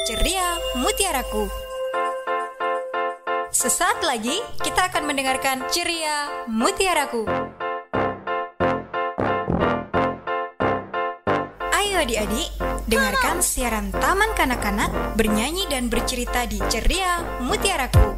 Ceria Mutiaraku. Sesaat lagi kita akan mendengarkan Ceria Mutiaraku. Ayo adik-adik, dengarkan siaran Taman Kanak-kanak bernyanyi dan bercerita di Ceria Mutiaraku.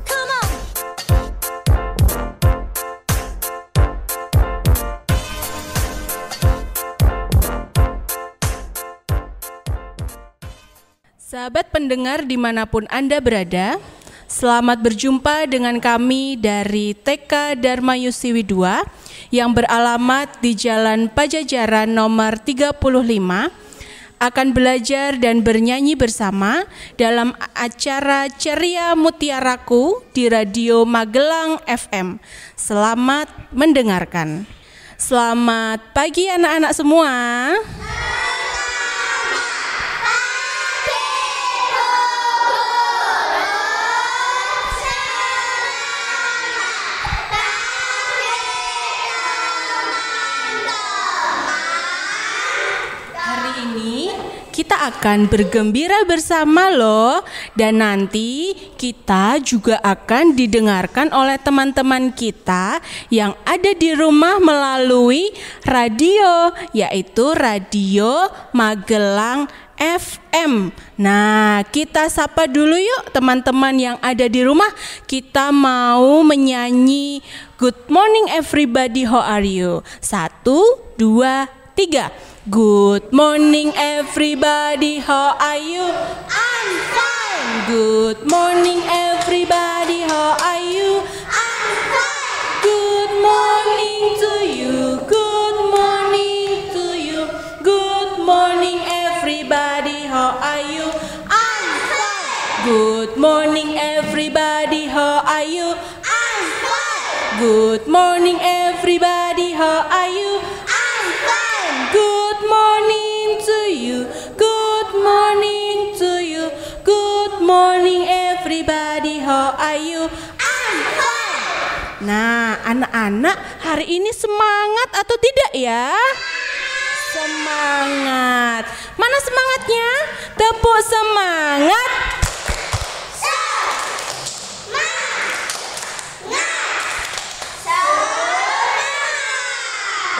Sahabat pendengar dimanapun Anda berada, selamat berjumpa dengan kami dari TK Dharma Yusiwi 2 yang beralamat di Jalan Pajajaran nomor 35, akan belajar dan bernyanyi bersama dalam acara Ceria Mutiaraku di Radio Magelang FM. Selamat mendengarkan. Selamat pagi anak-anak semua. Kita akan bergembira bersama loh, dan nanti kita juga akan didengarkan oleh teman-teman kita yang ada di rumah melalui radio, yaitu Radio Magelang FM. Nah, kita sapa dulu yuk teman-teman yang ada di rumah. Kita mau menyanyi Good morning everybody, how are you? 1, 2, 3. Good morning everybody, how are you? I'm fine. Good morning everybody, how are you? I'm fine. Good morning to you. Good morning to you. Good morning everybody, how are you? I'm fine. Good morning everybody, how are you? I'm fine. Good morning everybody, how are you? I'm fine. Good morning to you. Good morning to you. Good morning everybody, how are you? I'm fine. Nah, anak-anak hari ini semangat atau tidak ya? Semangat. Mana semangatnya? Tepuk semangat.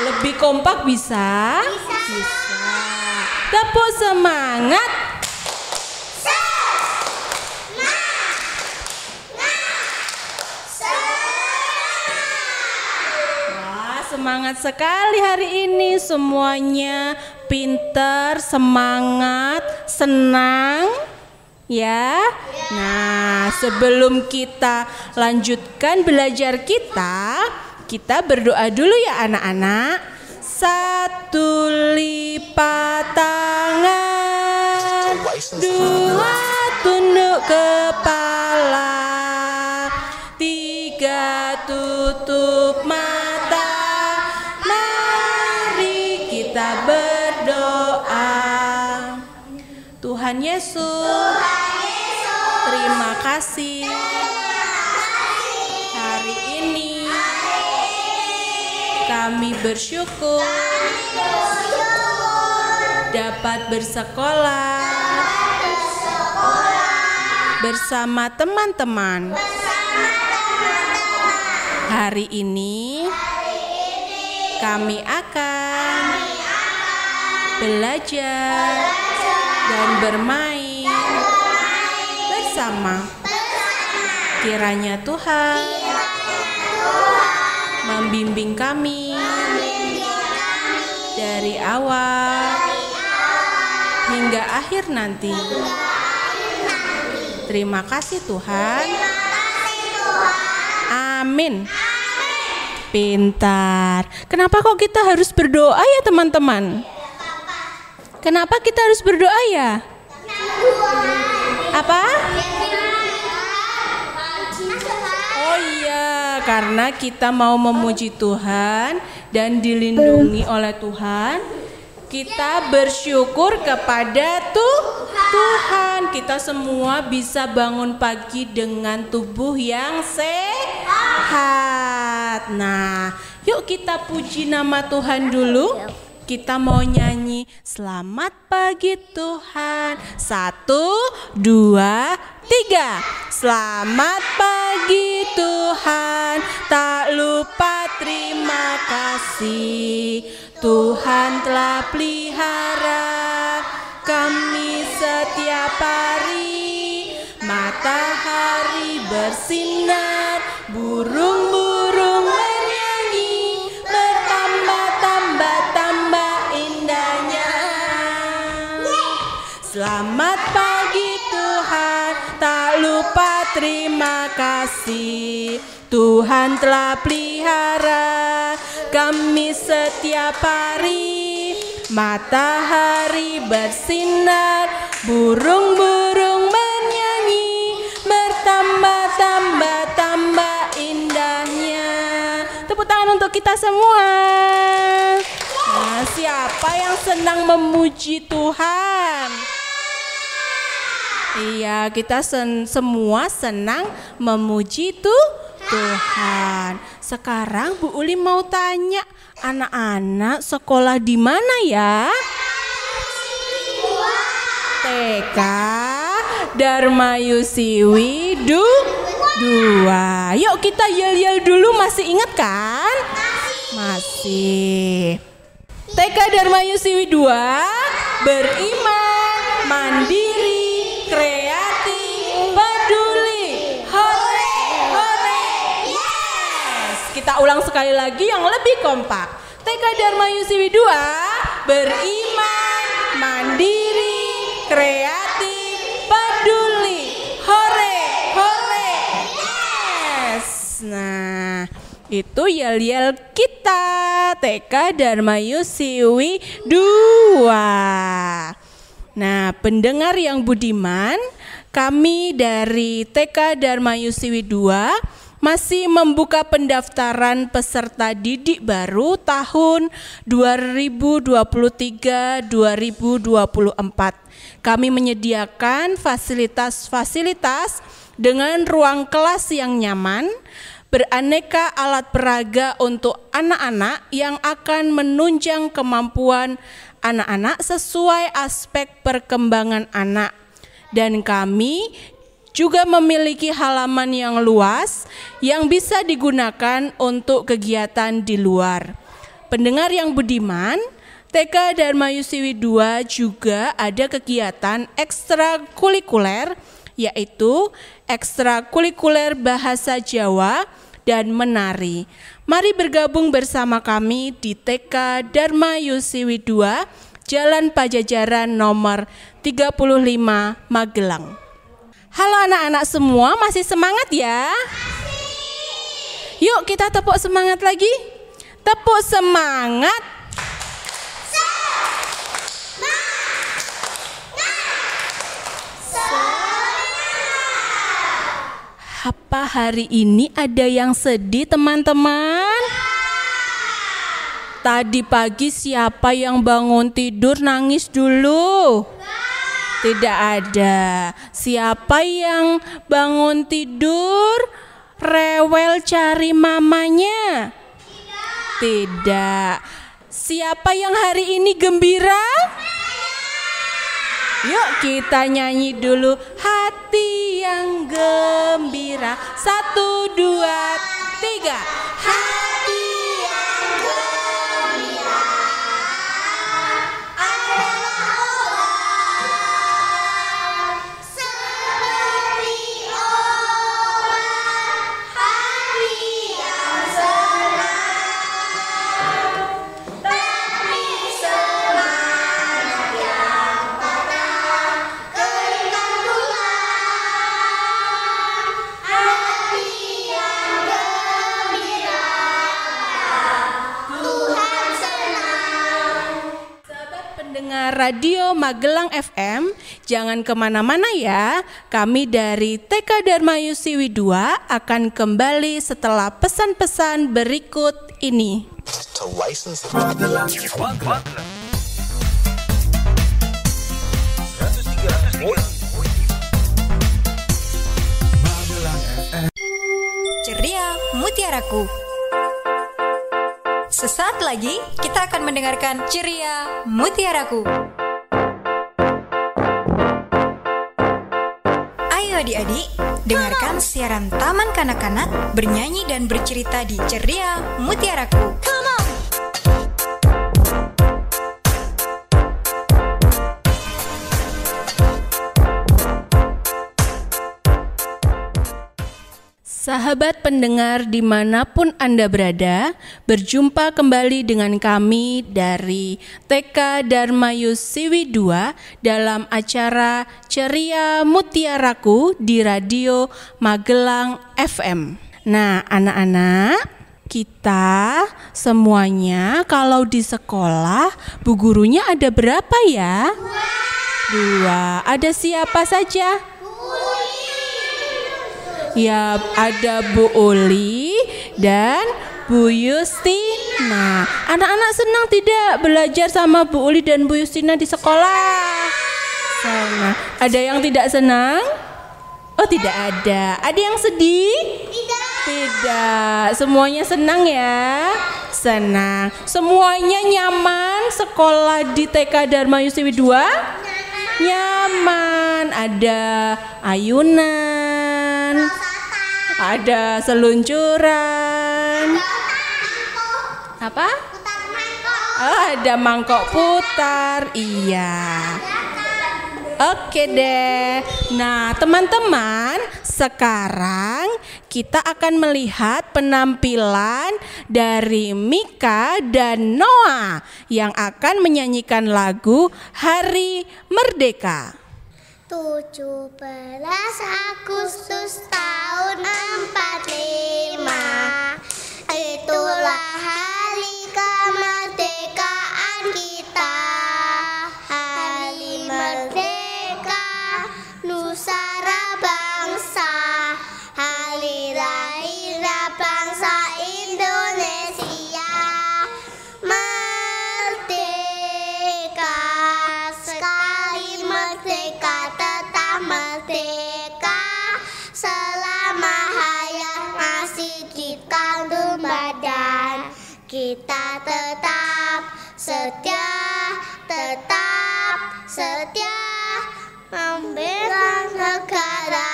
Lebih kompak bisa? Bisa. Tepuk semangat. Wah, semangat sekali hari ini semuanya. Pintar, semangat, senang. Ya. Nah, sebelum kita lanjutkan belajar kita berdoa dulu ya anak-anak. 1 lipat tangan, 2 tunduk kepala, 3 tutup mata. Mari kita berdoa. Tuhan Yesus, terima kasih hari ini kami bersyukur dapat bersekolah bersama teman-teman. Hari ini kami akan belajar dan bermain bersama. Kiranya Tuhan membimbing kami dari awal hingga akhir nanti. Terima kasih Tuhan. Amin. Pintar. Kenapa kok kita harus berdoa ya teman-teman? Kenapa kita harus berdoa ya? Apa? Oh iya, karena kita mau memuji Tuhan dan dilindungi oleh Tuhan. Kita bersyukur kepada Tuhan. Kita semua bisa bangun pagi dengan tubuh yang sehat. Nah, yuk kita puji nama Tuhan dulu. kita mau nyanyi Selamat Pagi Tuhan. 1, 2, 3. Selamat pagi Tuhan, tak lupa terima kasih. Tuhan telah pelihara kami setiap hari. Matahari bersinar, burung-burung bernyanyi, bertambah-tambah indahnya. Selamat pagi Tuhan, tak lupa terima kasih. Tuhan telah pelihara kami setiap hari. Matahari bersinar, burung-burung bernyanyi, bertambah-tambah indahnya. Tepuk tangan untuk kita semua. Nah, siapa yang senang memuji Tuhan? Iya, kita semua senang memuji Tuhan. Sekarang Bu Uli mau tanya, anak-anak sekolah di mana ya? TK Dharma Yusiwi 2. Yuk kita yel-yel dulu, masih ingat kan? Masih. TK Dharma Yusiwi 2, beriman, mandiri, kreatif, peduli. Hore, hore, yes! Kita ulang sekali lagi yang lebih kompak. TK Dharma Yusiwi 2, beriman, mandiri, kreatif, peduli. Hore, hore, yes! Nah, itu yel-yel kita TK Dharma Yusiwi 2. Nah, pendengar yang budiman, kami dari TK Dharma Yusiwi 2 masih membuka pendaftaran peserta didik baru tahun 2023-2024. Kami menyediakan fasilitas-fasilitas dengan ruang kelas yang nyaman, beraneka alat peraga untuk anak-anak yang akan menunjang kemampuan anak-anak sesuai aspek perkembangan anak. Dan kami juga memiliki halaman yang luas yang bisa digunakan untuk kegiatan di luar. Pendengar yang budiman, TK Dharma Yusiwi 2 juga ada kegiatan ekstrakurikuler, yaitu ekstrakurikuler bahasa Jawa dan menari. Mari bergabung bersama kami di TK Dharma Yusiwi 2, Jalan Pajajaran nomor 35, Magelang. Halo anak-anak semua, masih semangat ya? Yuk kita tepuk semangat lagi. Tepuk semangat. Apa hari ini ada yang sedih teman-teman? Tadi pagi siapa yang bangun tidur nangis dulu? Tidak ada. Siapa yang bangun tidur rewel cari mamanya? Tidak. Siapa yang hari ini gembira? Yuk kita nyanyi dulu, hati yang gembira. 1, 2, 3. Hati yang gembira adalah obat, seperti obat. Hati yang senang, tapi semangat yang patah keringkan tulang. Hati yang gembira, Tuhan senang. Sahabat pendengar Radio Magelang FM, jangan kemana-mana ya. Kami dari TK Dharma Yusiwi 2 akan kembali setelah pesan-pesan berikut ini. To license Ceria Mutiaraku. Sesaat lagi kita akan mendengarkan Ceria Mutiaraku. Ayo adik-adik, dengarkan siaran Taman Kanak-kanak bernyanyi dan bercerita di Ceria Mutiaraku. Sahabat pendengar dimanapun Anda berada, berjumpa kembali dengan kami dari TK Darmayusiwi 2 dalam acara Ceria Mutiaraku di Radio Magelang FM. Nah, anak-anak, kita semuanya kalau di sekolah bu gurunya ada berapa ya? 2. Ada siapa saja? Ya, ada Bu Uli dan Bu Yustina. Anak-anak senang tidak belajar sama Bu Uli dan Bu Yustina di sekolah? Senang. Ada yang tidak senang? Oh, tidak ada. Ada yang sedih? Tidak. Semuanya senang ya? Senang. Semuanya nyaman sekolah di TK Darmayusiwi 2? Nyaman. Ada ayunan, ada seluncuran. Apa? Oh, ada mangkok putar. Iya. Oke deh. Nah, teman-teman, sekarang kita akan melihat penampilan dari Mika dan Noah yang akan menyanyikan lagu Hari Merdeka. 17 Agustus tahun 45, itulah hari kemerdekaan kita. Hari merdeka Nusara bangsa, hari lahir bangsa Indonesia. Merdeka sekali, merdeka tetap merdeka, selama hayat masih di kandung badan. Kita tetap setia, membela negara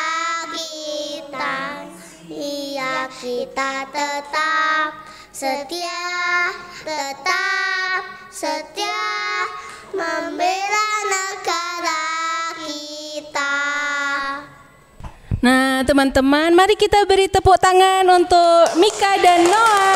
kita. Iya, kita tetap setia, membela negara kita. Nah, teman-teman, mari kita beri tepuk tangan untuk Mika dan Noah.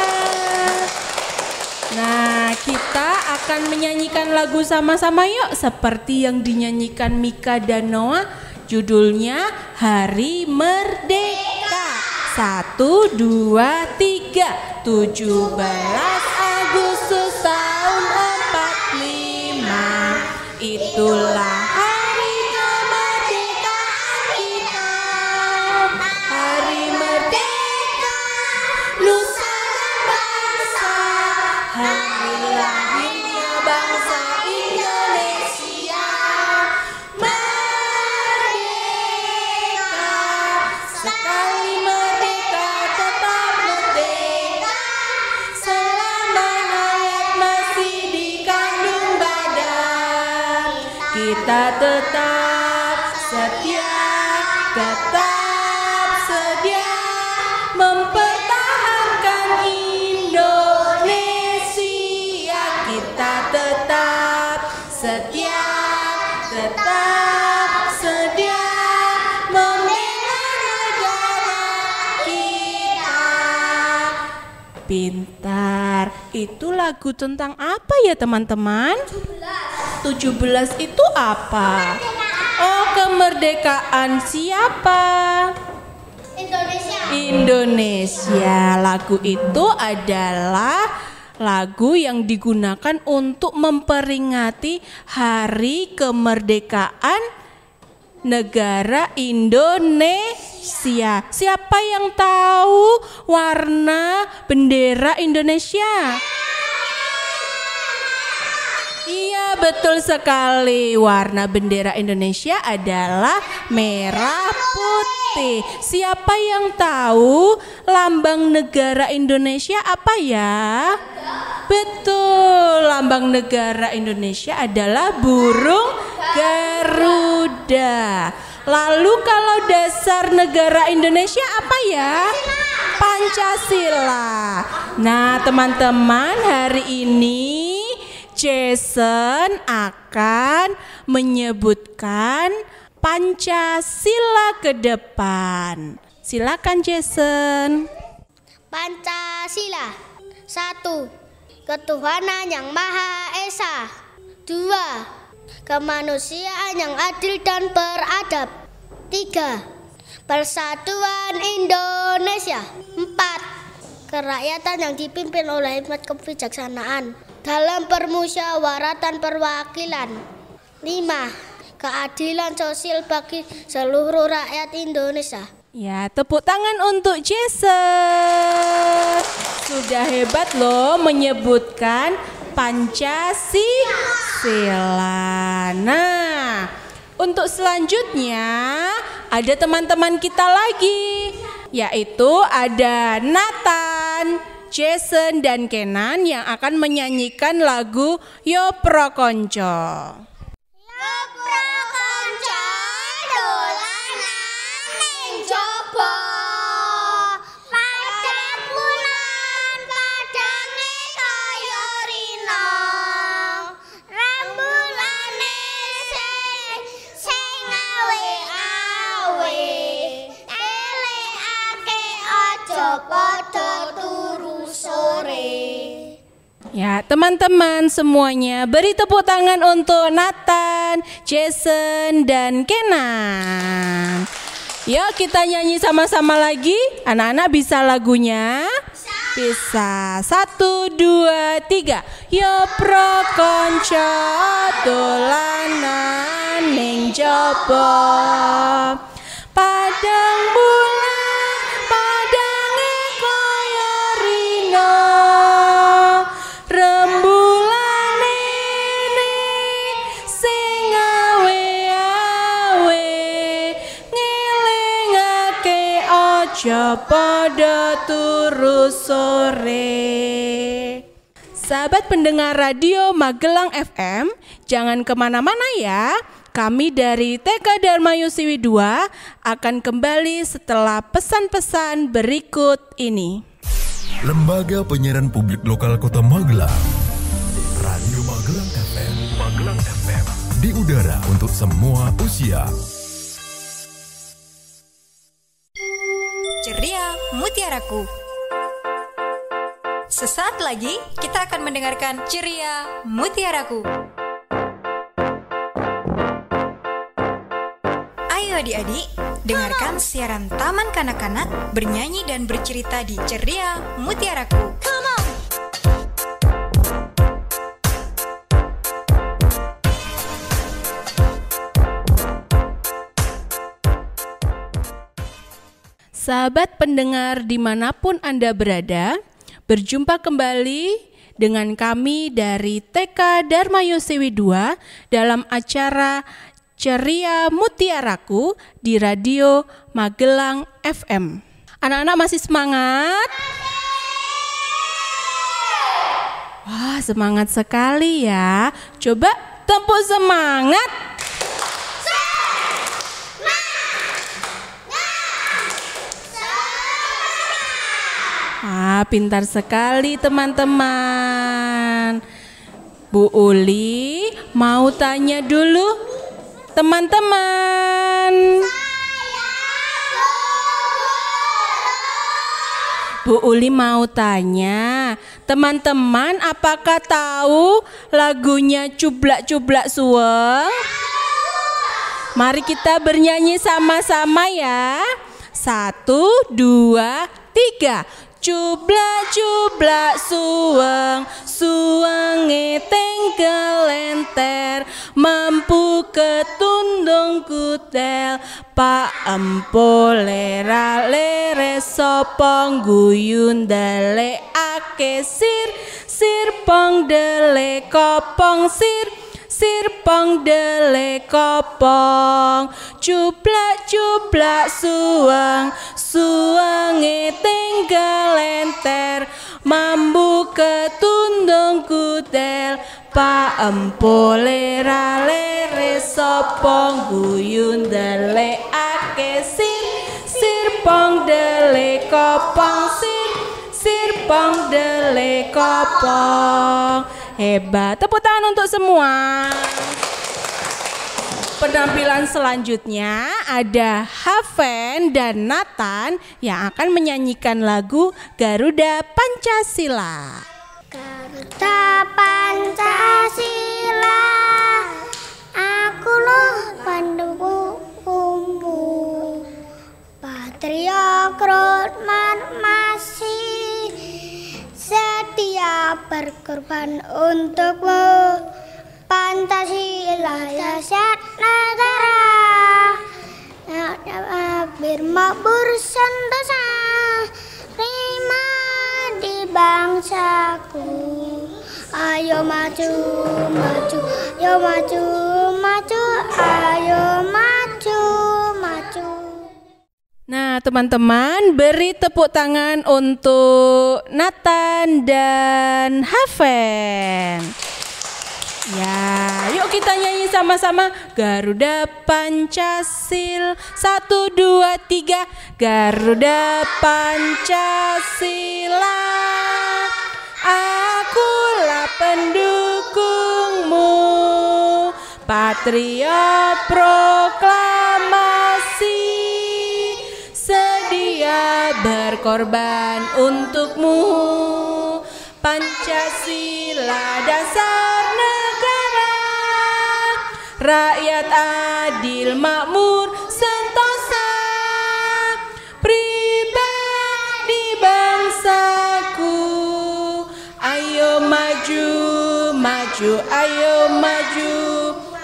Nah, kita akan menyanyikan lagu sama-sama yuk, seperti yang dinyanyikan Mika dan Noah. Judulnya Hari Merdeka. 1, 2, 3. 17 Agustus tahun 45, itulah hari kemerdekaan kita. Hari merdeka Nusantara bangsa, hari lahirnya bangsa Indonesia. Merdeka sekali, merdeka tetap merdeka, selama hayat masih di kandung badan. Kita tetap setia, mempertahankan Indonesia. Kita tetap setia, membela negara kita. Pintar. Itu lagu tentang apa ya teman-teman? 17 itu apa? Oh, kemerdekaan siapa? Indonesia. Lagu itu adalah lagu yang digunakan untuk memperingati hari kemerdekaan negara Indonesia. Siapa yang tahu warna bendera Indonesia? Iya betul sekali. Warna bendera Indonesia adalah merah putih. Siapa yang tahu lambang negara Indonesia apa ya? Betul, lambang negara Indonesia adalah burung Garuda. Lalu kalau dasar negara Indonesia apa ya? Pancasila. Nah, teman-teman, hari ini Jason akan menyebutkan Pancasila ke depan. Silakan Jason. Pancasila. 1. Ketuhanan yang Maha Esa. 2. Kemanusiaan yang adil dan beradab. 3. Persatuan Indonesia. 4. Kerakyatan yang dipimpin oleh hikmat kebijaksanaan dalam permusyawaratan perwakilan. 5. Keadilan sosial bagi seluruh rakyat Indonesia. Ya, tepuk tangan untuk Jason. Sudah hebat loh menyebutkan Pancasila. Nah, untuk selanjutnya ada teman-teman kita lagi, yaitu ada Nathan, Jason, dan Kenan yang akan menyanyikan lagu Yo Pro Konco. Yo pro konco dolanan ning jaba. Padang bulan padange kaya rina. Rembulane sing awe-awe. Elekake aja padha turu sore. Ya, teman-teman semuanya beri tepuk tangan untuk Nathan, Jason, dan Kenan. Yuk kita nyanyi sama-sama lagi. Anak-anak bisa lagunya? Bisa. 1, 2, 3. Yo pro konco dolanan ning jaba. Padang bulan padange kaya rina. Rembulane sing awe-awe. Ngelingake aja pada turu sore. Sahabat pendengar radio Magelang FM, jangan kemana-mana ya. Kami dari TK Dharma Yosiwi 2 akan kembali setelah pesan-pesan berikut ini. Lembaga Penyiaran Publik Lokal Kota Magelang, Radio Magelang FM, Magelang FM, di udara untuk semua usia. Ceria Mutiaraku. Sesaat lagi kita akan mendengarkan Ceria Mutiaraku. Ayo adik-adik, dengarkan siaran Taman Kanak-kanak bernyanyi dan bercerita di Ceria Mutiaraku. Sahabat pendengar dimanapun Anda berada, berjumpa kembali dengan kami dari TK Dharma Yosiwi 2 dalam acara Ceria Mutiaraku di Radio Magelang FM. Anak-anak masih semangat? Wah, semangat sekali ya. Coba tepuk semangat. Pintar sekali teman-teman. Bu Uli mau tanya dulu teman-teman. Bu Uli mau tanya, teman-teman apakah tahu lagunya Cublak-Cublak Suweng? Mari kita bernyanyi sama-sama ya. 1, 2, 3. Cublak-cublak suweng, suwenge tengkelenter, mampu ketundung kutel, Pak Empo lera lere sopong guyun dale ake sir, sir pong dele kopong sir, sirpong dele kopong, cuplak-cuplak suweng, suwenge tinggal lenter, mambu ketundung kutel, pa empo lera lere sopong guyun dele ake sirpong dele kopong, sirpong dele kopong. Hebat, tepuk tangan untuk semua. Penampilan selanjutnya ada Haven dan Nathan yang akan menyanyikan lagu Garuda Pancasila. Garuda Pancasila, aku loh pendukungmu, Patriot masih setia berkorban untukmu. Pancasila dasar negara, bermakmur sentosa, prima di bangsaku. Ayo maju, maju, ayo maju, maju, ayo maju, maju. Nah teman-teman, beri tepuk tangan untuk Nathan dan Haven. Ya, yuk kita nyanyi sama-sama Garuda Pancasila. 1, 2, 3. Garuda Pancasila, akulah pendukungmu, Patriot proklamasi, sedia berkorban untukmu. Pancasila dasar negara, rakyat adil makmur sentosa, pribadi bangsaku. Ayo maju, maju, ayo maju,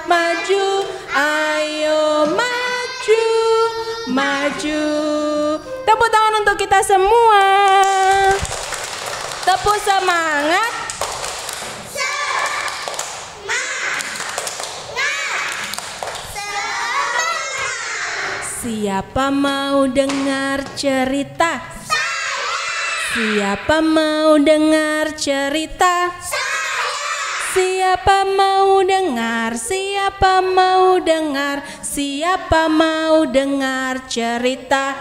maju, ayo maju, maju. Tepuk tangan untuk kita semua. Tepuk semangat. Siapa mau dengar cerita? Siapa mau dengar cerita? Siapa mau dengar? Siapa mau dengar? Siapa mau dengar cerita?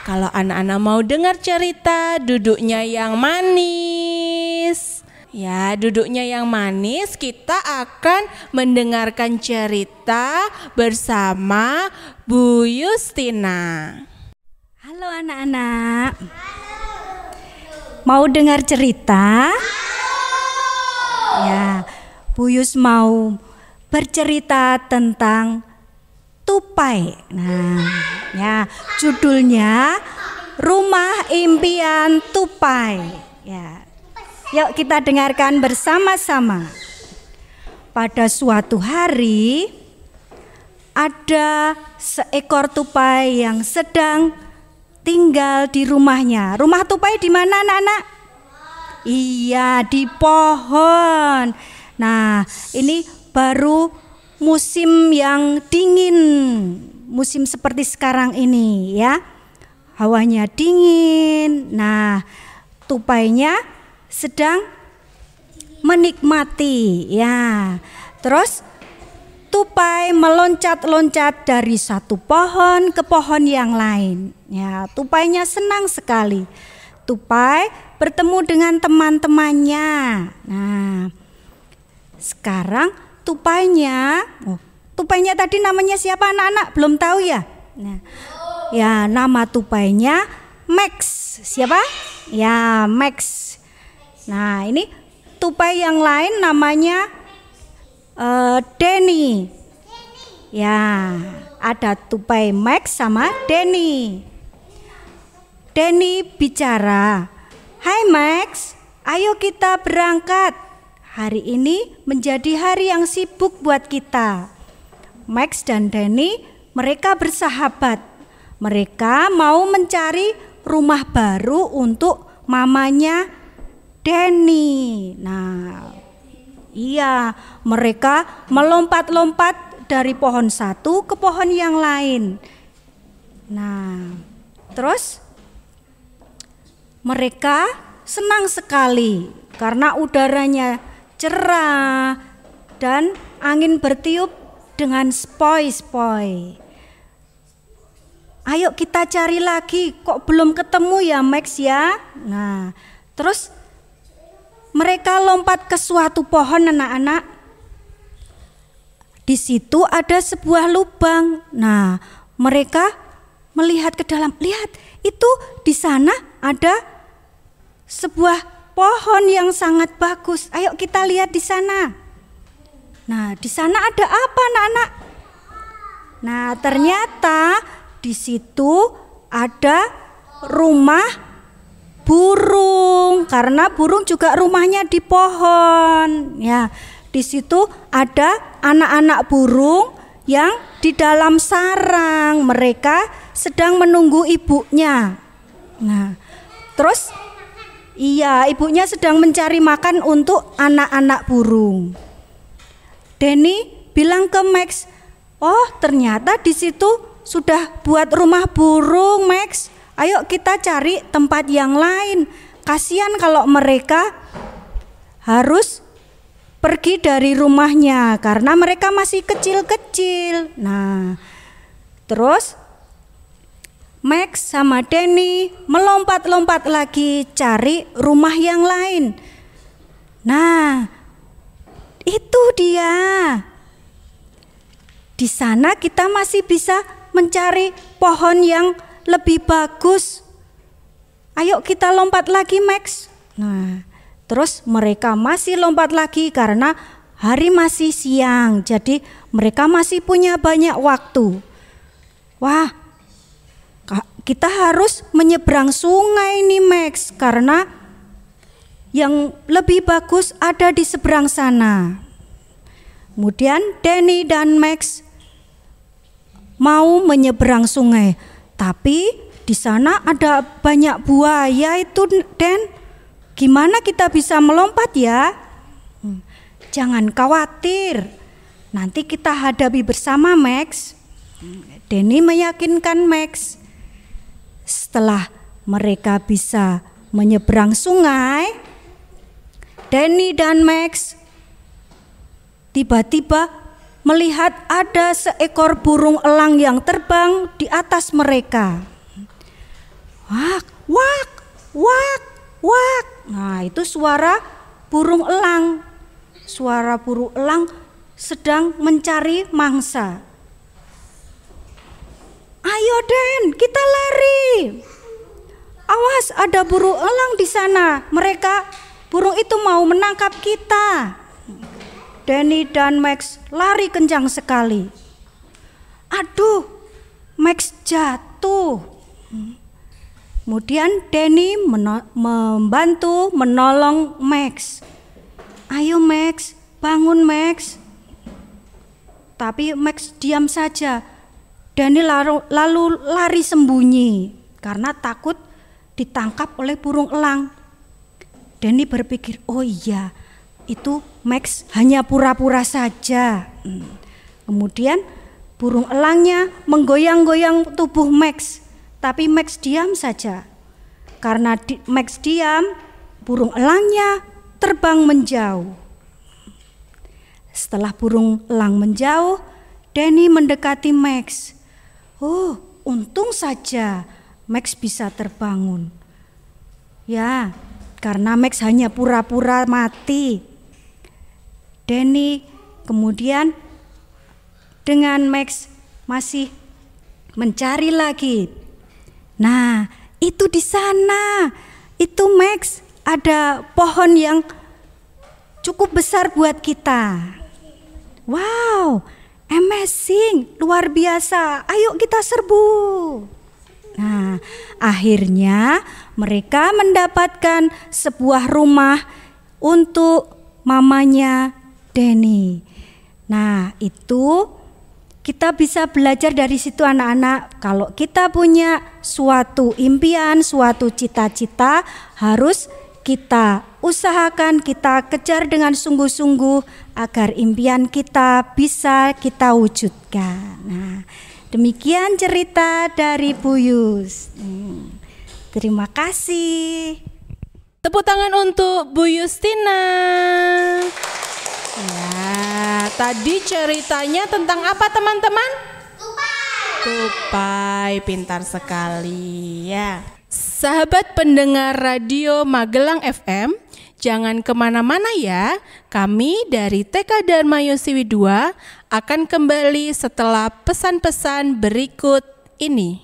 Kalau anak-anak mau dengar cerita, duduknya yang manis. Ya, duduknya yang manis. Kita akan mendengarkan cerita bersama Bu Justina. Halo anak-anak. Mau dengar cerita? Ya, Bu Yus mau bercerita tentang tupai. Nah, ya, judulnya Rumah Impian Tupai. Ya. Yuk kita dengarkan bersama-sama. Pada suatu hari ada seekor tupai yang sedang tinggal di rumahnya. Rumah tupai di mana, anak-anak? Iya, di pohon. Nah, ini baru musim yang dingin, musim seperti sekarang ini ya. Hawanya dingin. Nah, tupainya sedang menikmati ya. Terus tupai meloncat-loncat dari satu pohon ke pohon yang lain. Ya, tupainya senang sekali. Tupai bertemu dengan teman-temannya. Nah, sekarang tupainya tadi namanya siapa anak-anak? Belum tahu ya? Nah, ya nama tupainya Max. Siapa? Ya Max. Nah ini tupai yang lain namanya Denny. Ya ada tupai Max sama Denny. Denny bicara, "Hai Max, ayo kita berangkat. Hari ini menjadi hari yang sibuk buat kita." Max dan Denny mereka bersahabat. Mereka mau mencari rumah baru untuk mamanya Denny. Nah, Iya, mereka melompat-lompat dari pohon satu ke pohon yang lain. Nah, terus mereka senang sekali karena udaranya cerah dan angin bertiup dengan spoi-spoi. Ayo kita cari lagi, kok belum ketemu ya Max ya? Nah, terus mereka lompat ke suatu pohon anak-anak. Di situ ada sebuah lubang. Nah, mereka melihat ke dalam. Lihat, itu di sana ada sebuah pohon yang sangat bagus. Ayo kita lihat di sana. Nah, di sana ada apa anak-anak? Nah, ternyata di situ ada rumah burung, karena burung juga rumahnya di pohon. Ya, di situ ada anak-anak burung yang di dalam sarang. Mereka sedang menunggu ibunya. Nah, terus iya, ibunya sedang mencari makan untuk anak-anak burung. Denny bilang ke Max, "Oh, ternyata di situ sudah buat rumah burung, Max. Ayo kita cari tempat yang lain. Kasihan kalau mereka harus pergi dari rumahnya karena mereka masih kecil-kecil." Nah, terus Max sama Denny melompat-lompat lagi cari rumah yang lain. Nah, itu dia. Di sana kita masih bisa mencari pohon yang lebih bagus. Ayo kita lompat lagi Max. Nah, terus mereka masih lompat lagi karena hari masih siang. Jadi mereka masih punya banyak waktu. Wah, kita harus menyeberang sungai nih Max, karena yang lebih bagus ada di seberang sana. Kemudian Denny dan Max mau menyeberang sungai, tapi di sana ada banyak buaya itu, Den. Gimana kita bisa melompat ya? Jangan khawatir, nanti kita hadapi bersama Max. Denny meyakinkan Max. Setelah mereka bisa menyeberang sungai, Denny dan Max tiba-tiba melihat ada seekor burung elang yang terbang di atas mereka. Wak, wak, wak, wak. Nah, itu suara burung elang. Suara burung elang sedang mencari mangsa. Ayo Den, kita lari. Awas, ada burung elang di sana. Burung itu mau menangkap kita. Denny dan Max lari kencang sekali. Aduh, Max jatuh. Kemudian Denny membantu menolong Max. Ayo Max, bangun Max. Tapi Max diam saja. Denny lalu lari sembunyi karena takut ditangkap oleh burung elang. Denny berpikir, oh iya, itu Max hanya pura-pura saja. Kemudian burung elangnya menggoyang-goyang tubuh Max, tapi Max diam saja. Karena Max diam, burung elangnya terbang menjauh. Setelah burung elang menjauh, Denny mendekati Max. Oh, untung saja Max bisa terbangun. Ya, karena Max hanya pura-pura mati. Denny kemudian dengan Max masih mencari lagi. Nah, itu di sana. Itu Max, ada pohon yang cukup besar buat kita. Wow, amazing, luar biasa. Ayo kita serbu. Nah, akhirnya mereka mendapatkan sebuah rumah untuk mamanya Denny. Nah, itu kita bisa belajar dari situ anak-anak. Kalau kita punya suatu impian, suatu cita-cita, harus kita usahakan kita kejar dengan sungguh-sungguh agar impian kita bisa kita wujudkan. Nah, demikian cerita dari Bu Yus. Terima kasih. Tepuk tangan untuk Bu Yustina. Ya, tadi ceritanya tentang apa teman-teman? Tupai, pintar sekali ya. Sahabat pendengar Radio Magelang FM, jangan kemana-mana ya. Kami dari TK Dharma Yosiwi 2 akan kembali setelah pesan-pesan berikut ini.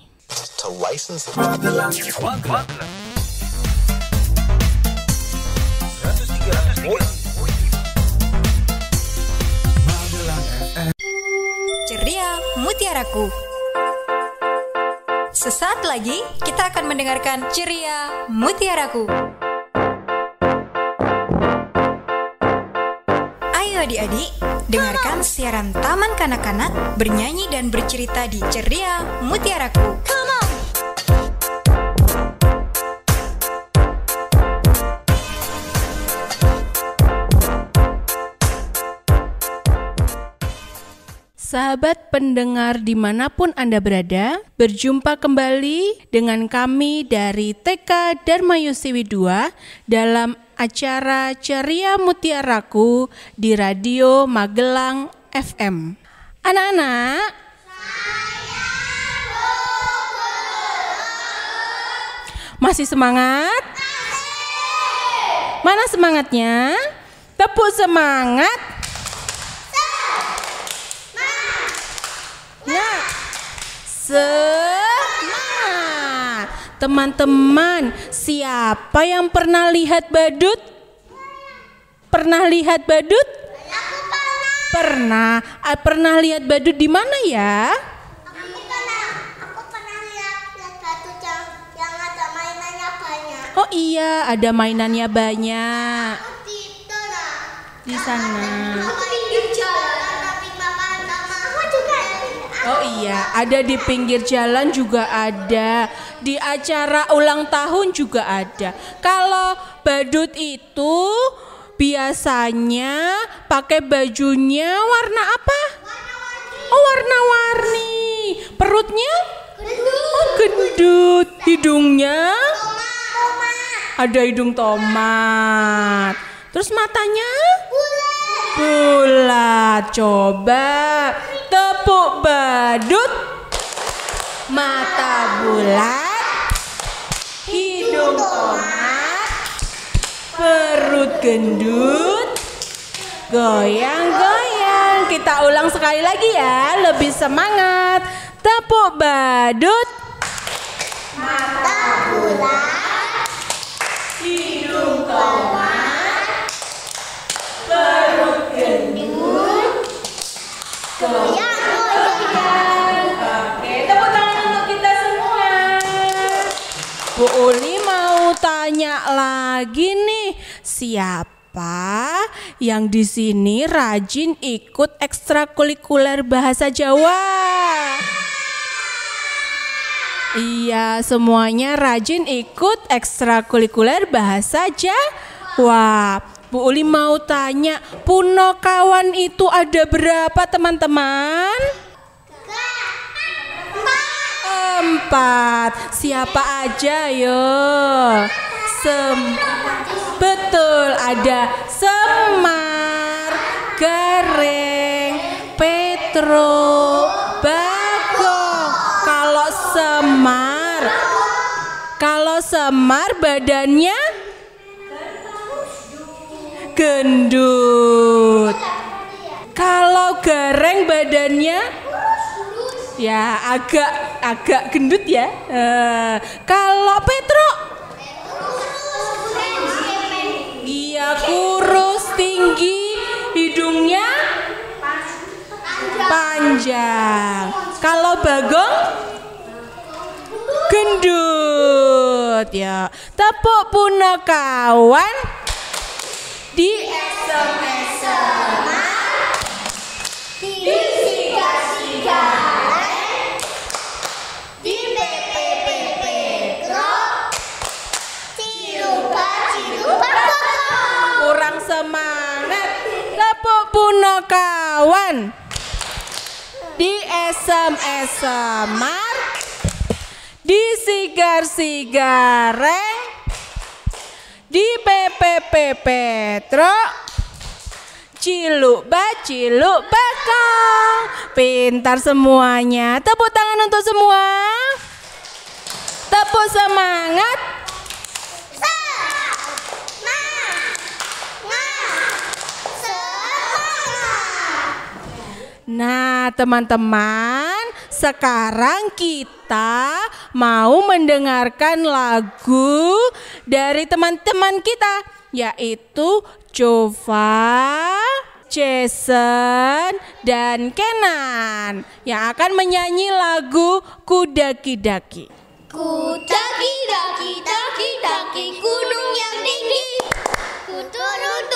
Ceria Mutiaraku. Sesaat lagi kita akan mendengarkan Ceria Mutiaraku. Ayo adik-adik, dengarkan siaran Taman Kanak-kanak bernyanyi dan bercerita di Ceria Mutiaraku. Sahabat pendengar dimanapun Anda berada, berjumpa kembali dengan kami dari TK Dharma Yosiwi 2 dalam acara Ceria Mutiaraku di Radio Magelang FM. Anak-anak, masih semangat? Mana semangatnya? Tepuk semangat. Nah, semangat. Teman-teman, siapa yang pernah lihat badut? Pernah lihat badut? Pernah. Pernah lihat badut di mana ya? Aku pernah lihat badut yang ada mainannya banyak. Oh iya, ada mainannya banyak. Di sana. Aku pinggir jalan tapi makan sama. Aku juga. Oh iya, ada di pinggir jalan juga ada. Di acara ulang tahun juga ada. Kalau badut itu biasanya pakai bajunya warna apa? Oh, warna-warni. Perutnya? Oh, gendut. Hidungnya? Ada hidung tomat. Terus matanya? Bulat. Coba tepuk badut. Mata bulat, hidung tomat, perut gendut, goyang-goyang. Kita ulang sekali lagi ya, lebih semangat. Tepuk badut, mata bulat, hidung tomat, perut gendut, goyang-goyang. Oke, tepuk tangan untuk kita semua. Bu Uli mau tanya lagi nih, siapa yang di sini rajin ikut ekstrakurikuler bahasa Jawa? Iya, semuanya rajin ikut ekstrakurikuler bahasa Jawa. Bu Uli mau tanya, Punokawan itu ada berapa teman-teman? 4. Siapa aja yo? Betul, ada Semar, Gareng, Petro, Bagong. Kalau Semar badannya gendut. Kalau Gareng badannya ya agak gendut ya. Kalau Petro, iya kurus, tinggi, hidungnya panjang. Kalau Bagong gendut ya. Tepuk Punokawan di SMS di Siga-Siga di PPPP Grup Cilupa semar, disigar-sigareng, di petro, ciluk bakal. Pintar semuanya. Tepuk tangan untuk semua. Tepuk semangat. Nah, teman-teman, sekarang kita mau mendengarkan lagu dari teman-teman kita, yaitu Jova, Jason, dan Kenan yang akan menyanyi lagu Kudaki-daki. Ku daki-daki, daki-daki gunung yang tinggi. Ku turun,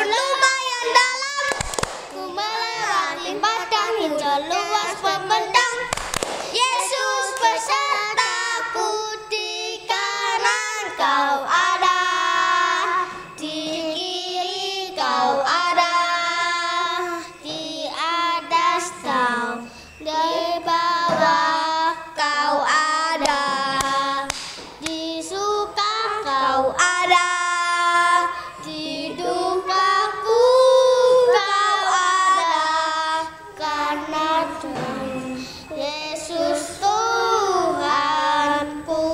lumayan dalam. Ku melewati padang hijau luas membentang. Yesus besertaku, di kanan kau ada, di kiri kau ada, di atas kau, di bawah kau ada, di suka kau ada, di dukaku kau ada, karena Tuhan Yesus Tuhanku.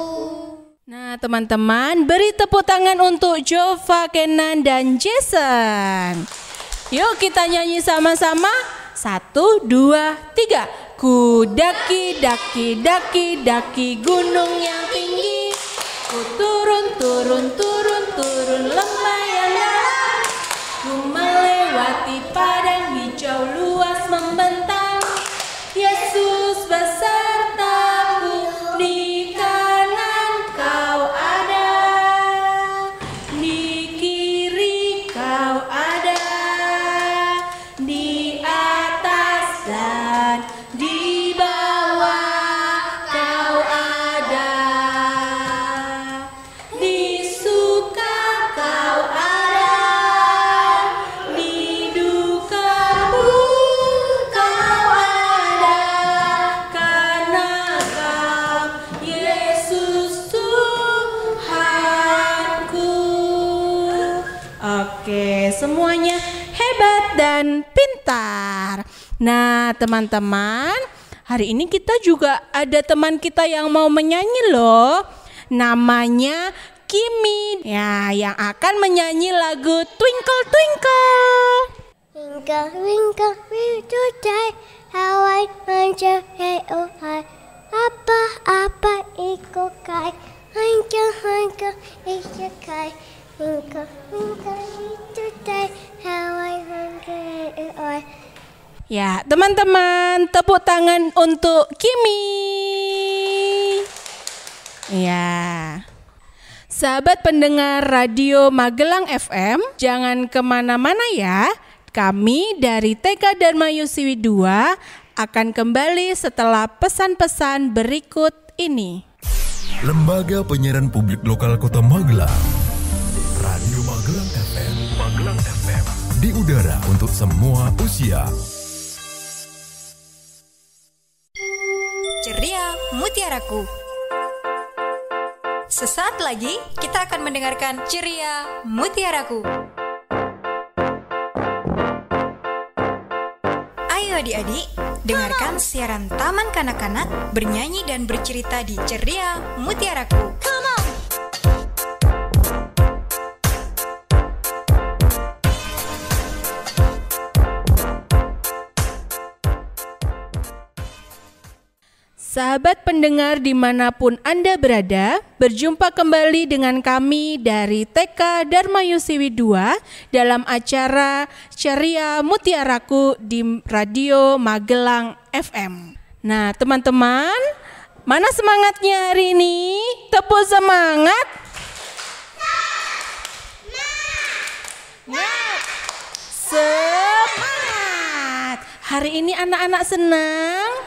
Nah, teman-teman, beri tepuk tangan untuk Jova, Kenan, dan Jason. Yuk kita nyanyi sama-sama. 1, 2, 3. Ku daki-daki gunung yang tinggi. Ku turun lembah yang dalam. Ku melewati padang hijau luas membentang. Yesus besertaku, di kanan kau ada, di kiri kau ada, di atas dan di bawah kau ada, di suka kau ada, di dukamu kau ada, karena kau Yesus Tuhanku. Oke, semuanya hebat dan pintar. Nah, teman-teman, hari ini kita juga ada teman kita yang mau menyanyi loh. Namanya Kimi. Ya, yang akan menyanyi lagu Twinkle Twinkle. Twinkle, twinkle, little star, how I wonder, hey, oh, hi. Apa ikukai, hanka, ikukai. Twinkle, twinkle, little star, how I wonder, hey, oh, hi. Ya, teman-teman, tepuk tangan untuk Kimi. Ya. Sahabat pendengar Radio Magelang FM, jangan kemana-mana ya. Kami dari TK Dharma Yusiwi 2 akan kembali setelah pesan-pesan berikut ini. Lembaga Penyiaran Publik Lokal Kota Magelang, Radio Magelang FM, di udara untuk semua usia. Ceria Mutiaraku. Sesaat lagi kita akan mendengarkan Ceria Mutiaraku. Ayo adik-adik, dengarkan siaran Taman Kanak-kanak bernyanyi dan bercerita di Ceria Mutiaraku. Come on! Sahabat pendengar dimanapun Anda berada, berjumpa kembali dengan kami dari TK Dharma Yusiwi 2 dalam acara Ceria Mutiaraku di Radio Magelang FM. Nah, teman-teman, mana semangatnya hari ini? Tepuk semangat. Semangat. Hari ini anak-anak senang?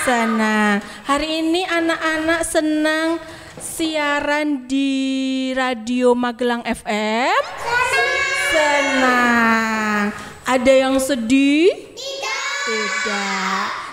Senang. Hari ini anak-anak senang siaran di Radio Magelang FM? Senang. Ada yang sedih? Tidak.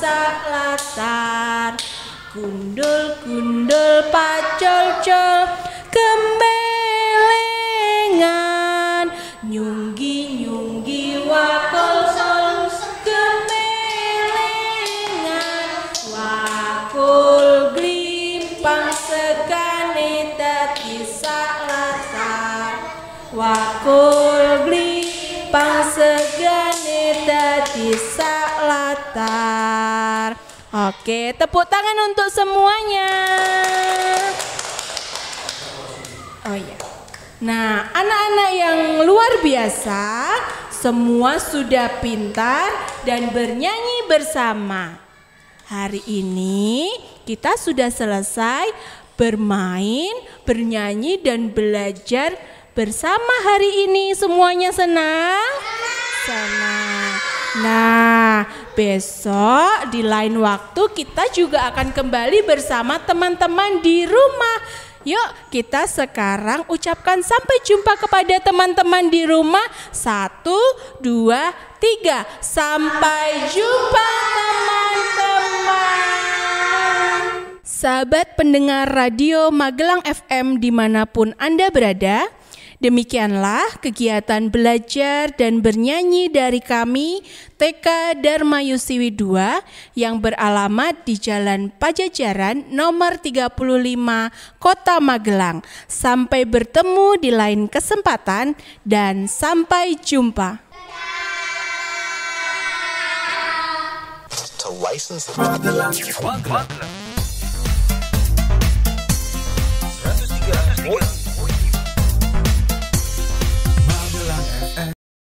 sak latar. Gundul-gundul pacol-col gembelengan, nyunggi-nyunggi wakol-sol gembelengan, wakul glimpang sekane dadi sak latar, wakul glimpang sekane dadi sak latar. Oke, tepuk tangan untuk semuanya. Oh iya. Nah, anak-anak yang luar biasa, semua sudah pintar dan bernyanyi bersama. Hari ini kita sudah selesai bermain, bernyanyi dan belajar bersama hari ini. Semuanya senang? Senang. Nah, besok di lain waktu kita juga akan kembali bersama teman-teman di rumah. Yuk, kita sekarang ucapkan sampai jumpa kepada teman-teman di rumah. 1, 2, 3. Sampai jumpa teman-teman. Sahabat pendengar Radio Magelang FM dimanapun Anda berada, demikianlah kegiatan belajar dan bernyanyi dari kami TK Dharma Yusiwi 2 yang beralamat di Jalan Pajajaran nomor 35 Kota Magelang. Sampai bertemu di lain kesempatan dan sampai jumpa. Magelang. 103.3